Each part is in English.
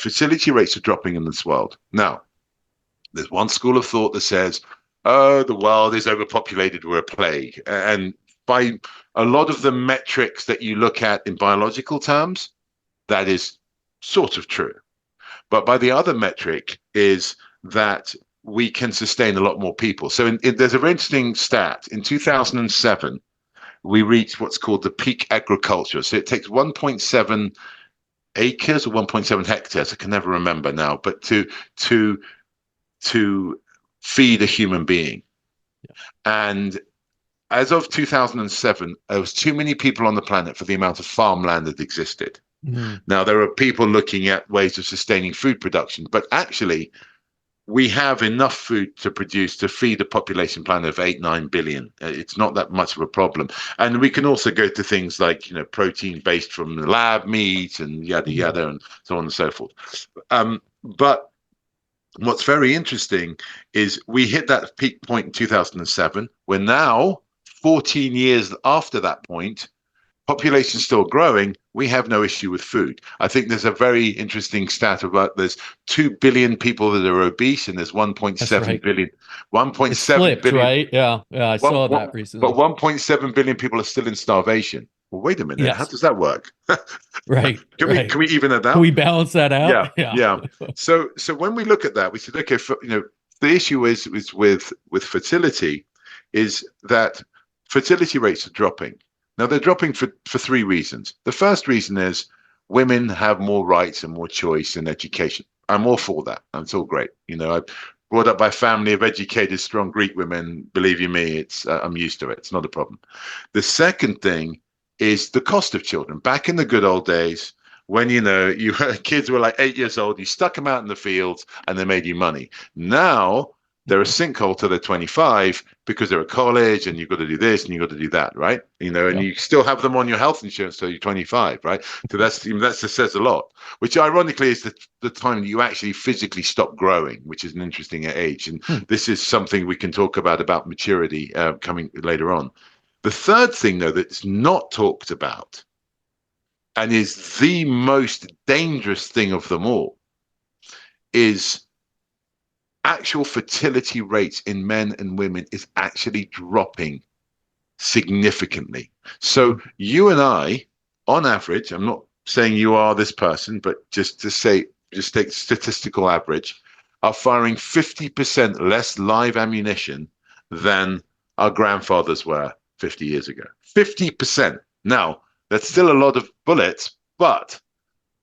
fertility rates are dropping in this world. Now, there's one school of thought that says, oh, the world is overpopulated, we're a plague. And by a lot of the metrics that you look at in biological terms, that is sort of true. But by the other metric is that we can sustain a lot more people. So there's a very interesting stat. In 2007, we reached what's called the peak agriculture. So it takes 1.7 acres or 1.7 hectares, I can never remember now, but to feed a human being. Yeah. And as of 2007, there was too many people on the planet for the amount of farmland that existed. Mm-hmm. Now, there are people looking at ways of sustaining food production, but actually, we have enough food to produce to feed a population planet of 8-9 billion. It's not that much of a problem. And we can also go to things like, protein based from the lab meat and yada, yada, and so on and so forth. But what's very interesting is we hit that peak point in 2007. We're now 14 years after that point. Population still growing, we have no issue with food. I think there's a very interesting stat about there's 2 billion people that are obese and there's 1.7 billion. 1.7 billion. Right? Yeah, I saw that recently. But 1.7 billion people are still in starvation. Well, wait a minute. Yes. How does that work? Right. Can we even that out? Can we balance that out? Yeah. So when we look at that, we said, okay, the issue is with fertility is that fertility rates are dropping. Now, they're dropping for three reasons. The first reason is women have more rights and more choice in education. I'm all for that. It's all great. I'm brought up by a family of educated, strong Greek women. Believe you me, I'm used to it. It's not a problem. The second thing is the cost of children. Back in the good old days, when, kids were like 8 years old, you stuck them out in the fields and they made you money. Now, they're a sinkhole till they're 25 because they're at college and you've got to do this and you've got to do that, right? And you still have them on your health insurance till you're 25, right? So that just says a lot, which ironically is the time that you actually physically stop growing, which is an interesting age. And this is something we can talk about maturity coming later on. The third thing, though, that's not talked about and is the most dangerous thing of them all is actual fertility rates in men and women is actually dropping significantly. So you and I, on average, I'm not saying you are this person, but just take statistical average, are firing 50% less live ammunition than our grandfathers were 50 years ago. 50%. Now, that's still a lot of bullets, but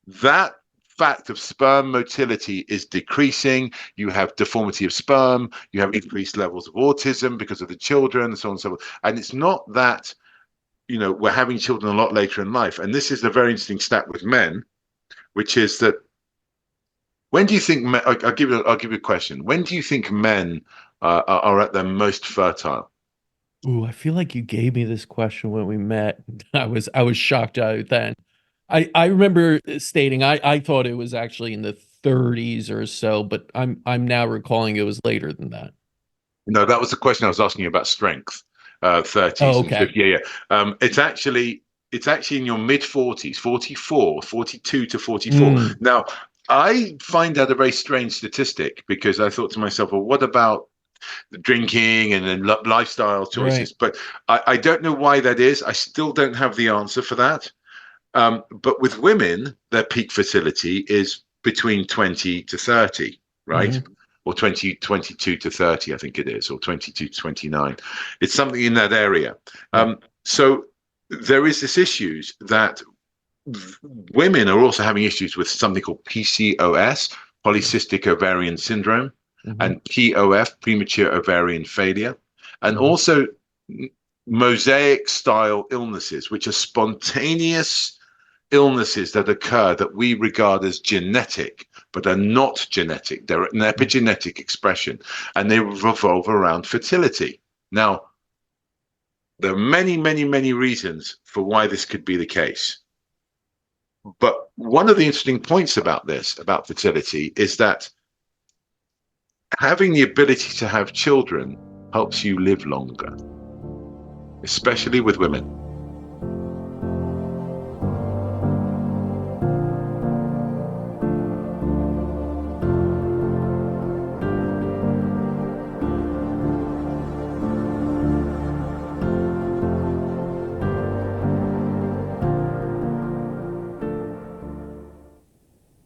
that fact of sperm motility is decreasing. You have deformity of sperm, you have increased levels of autism because of the children, and so on and so forth. And it's not that, we're having children a lot later in life. And this is a very interesting stat with men, which is that when do you think men, I'll give you a question. When do you think men are at their most fertile? Ooh, I feel like you gave me this question when we met. I was shocked at it then. I remember stating I thought it was actually in the 30s or so, but I'm now recalling it was later than that. No, that was the question I was asking you about strength. 30s and 50. Yeah. It's actually in your mid 40s, 44, 42 to 44. Now, I find that a very strange statistic because I thought to myself, well, what about the drinking and then lifestyle choices? Right. But I don't know why that is. I still don't have the answer for that. But with women, their peak fertility is between 20 to 30, right? Mm-hmm. Or 22 to 30, I think it is, or 22 to 29. It's something in that area. So there is this issue that women are also having issues with something called PCOS, Polycystic Ovarian Syndrome, and POF, premature ovarian failure, and also mosaic style illnesses, which are spontaneous illnesses that occur that we regard as genetic, but are not genetic. They're an epigenetic expression, and they revolve around fertility. Now, there are many, many, many reasons for why this could be the case. But one of the interesting points about fertility, is that having the ability to have children helps you live longer, especially with women.